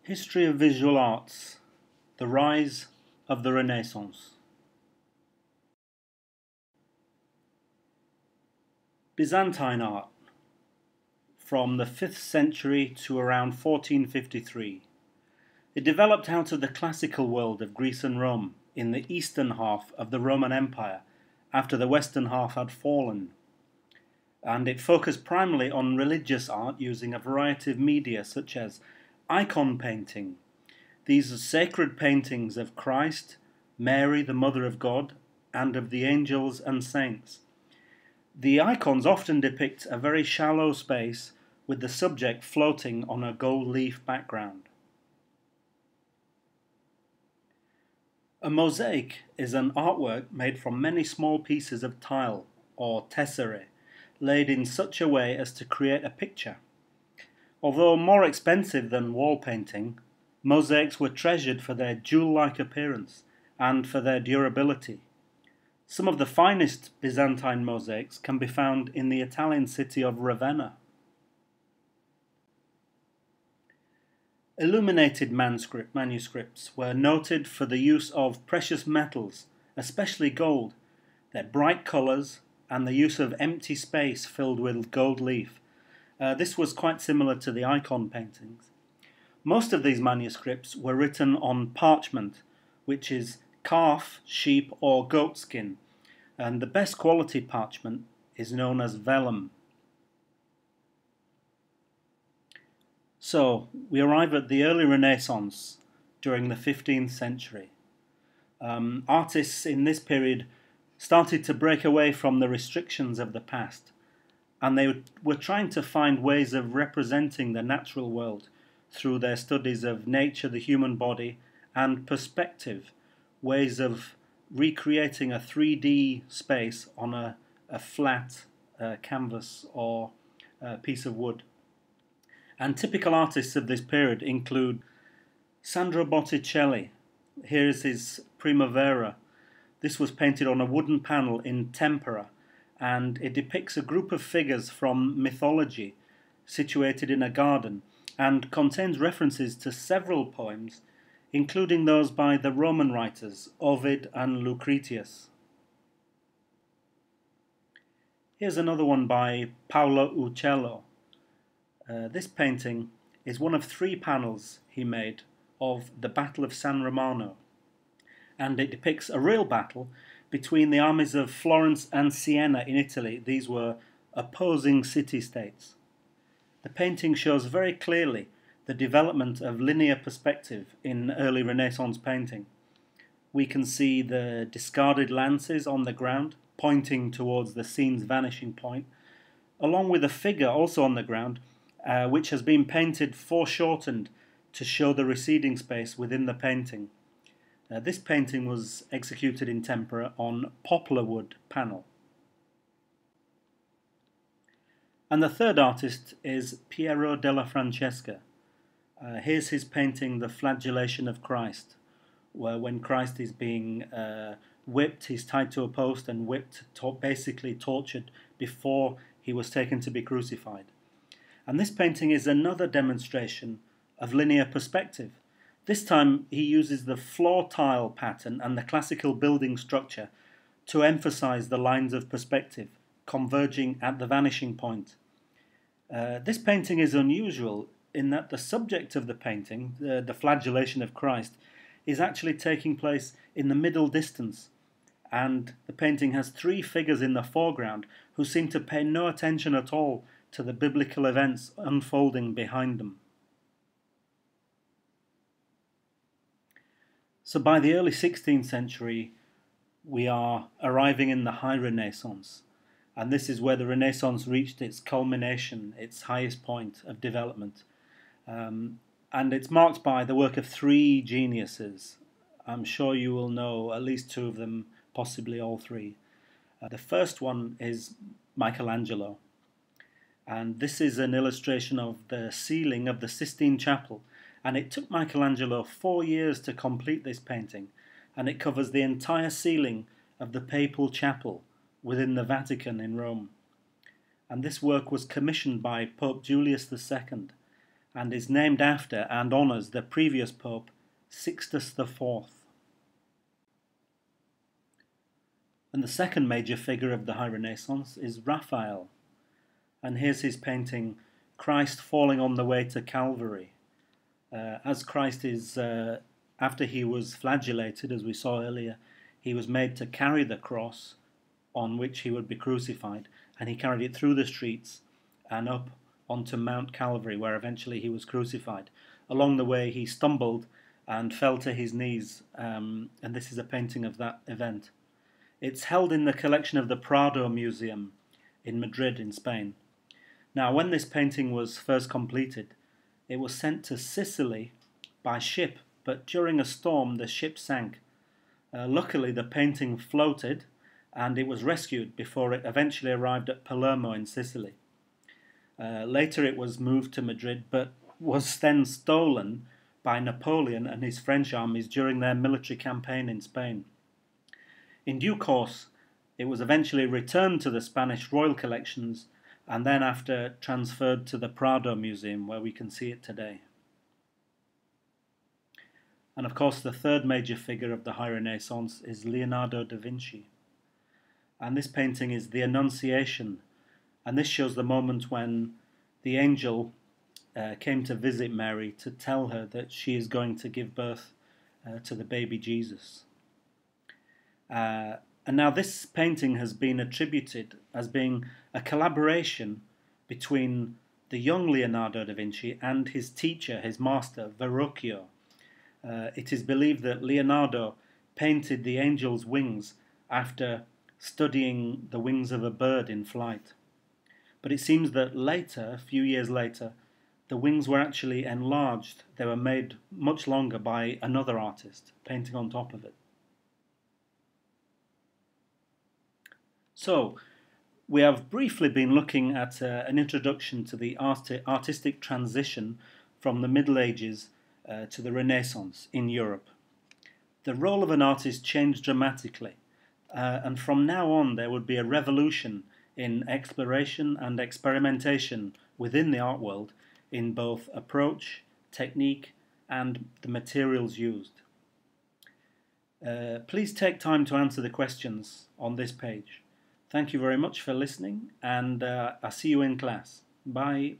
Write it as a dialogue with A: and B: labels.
A: History of Visual Arts, the Rise of the Renaissance. Byzantine art, from the 5th century to around 1453. It developed out of the classical world of Greece and Rome in the eastern half of the Roman Empire after the western half had fallen. And it focused primarily on religious art using a variety of media such as icon painting. These are sacred paintings of Christ, Mary, the Mother of God, and of the angels and saints. The icons often depict a very shallow space with the subject floating on a gold leaf background. A mosaic is an artwork made from many small pieces of tile or tesserae, laid in such a way as to create a picture. Although more expensive than wall painting, mosaics were treasured for their jewel-like appearance and for their durability. Some of the finest Byzantine mosaics can be found in the Italian city of Ravenna. Illuminated manuscripts were noted for the use of precious metals, especially gold, their bright colours, and the use of empty space filled with gold leaf. This was quite similar to the icon paintings. Most of these manuscripts were written on parchment, which is calf, sheep or goat skin, and the best quality parchment is known as vellum. So, we arrive at the early Renaissance during the 15th century. Artists in this period started to break away from the restrictions of the past, and they were trying to find ways of representing the natural world through their studies of nature, the human body, and perspective, ways of recreating a 3D space on a flat canvas or a piece of wood. And typical artists of this period include Sandro Botticelli. Here is his Primavera. This was painted on a wooden panel in tempera, and it depicts a group of figures from mythology situated in a garden and contains references to several poems, including those by the Roman writers Ovid and Lucretius. Here's another one by Paolo Uccello. This painting is one of 3 panels he made of the Battle of San Romano, and it depicts a real battle between the armies of Florence and Siena in Italy. These were opposing city-states. The painting shows very clearly the development of linear perspective in early Renaissance painting. We can see the discarded lances on the ground, pointing towards the scene's vanishing point, along with a figure also on the ground, which has been painted foreshortened to show the receding space within the painting. This painting was executed in tempera on poplar wood panel. And the third artist is Piero della Francesca. Here's his painting, The Flagellation of Christ, where when Christ is being whipped, he's tied to a post and whipped, basically tortured before he was taken to be crucified. And this painting is another demonstration of linear perspective. This time he uses the floor tile pattern and the classical building structure to emphasize the lines of perspective, converging at the vanishing point. This painting is unusual in that the subject of the painting, the flagellation of Christ, is actually taking place in the middle distance, and the painting has 3 figures in the foreground who seem to pay no attention at all to the biblical events unfolding behind them. So by the early 16th century, we are arriving in the High Renaissance, and this is where the Renaissance reached its culmination, its highest point of development. And it's marked by the work of 3 geniuses. I'm sure you will know at least 2 of them, possibly all 3. The first one is Michelangelo, and this is an illustration of the ceiling of the Sistine Chapel. And it took Michelangelo 4 years to complete this painting, and it covers the entire ceiling of the Papal Chapel within the Vatican in Rome. And this work was commissioned by Pope Julius II, and is named after and honours the previous Pope, Sixtus IV. And the second major figure of the High Renaissance is Raphael. And here's his painting, Christ Falling on the Way to Calvary. As Christ is, after he was flagellated, as we saw earlier, he was made to carry the cross on which he would be crucified, and he carried it through the streets and up onto Mount Calvary, where eventually he was crucified. Along the way he stumbled and fell to his knees, and this is a painting of that event. It's held in the collection of the Prado Museum in Madrid in Spain. Now, when this painting was first completed, it was sent to Sicily by ship, but during a storm the ship sank. Luckily the painting floated and it was rescued before it eventually arrived at Palermo in Sicily. Later it was moved to Madrid, but was then stolen by Napoleon and his French armies during their military campaign in Spain. In due course, it was eventually returned to the Spanish royal collections and then after transferred to the Prado Museum, where we can see it today. And of course the third major figure of the High Renaissance is Leonardo da Vinci. And this painting is the Annunciation, and this shows the moment when the angel came to visit Mary to tell her that she is going to give birth to the baby Jesus. And now this painting has been attributed as being a collaboration between the young Leonardo da Vinci and his teacher, his master, Verrocchio. It is believed that Leonardo painted the angel's wings after studying the wings of a bird in flight. But it seems that later, a few years later, the wings were actually enlarged. They were made much longer by another artist, painting on top of it. So, we have briefly been looking at an introduction to the artistic transition from the Middle Ages to the Renaissance in Europe. The role of an artist changed dramatically, and from now on there would be a revolution in exploration and experimentation within the art world in both approach, technique, and the materials used. Please take time to answer the questions on this page. Thank you very much for listening, and I'll see you in class. Bye.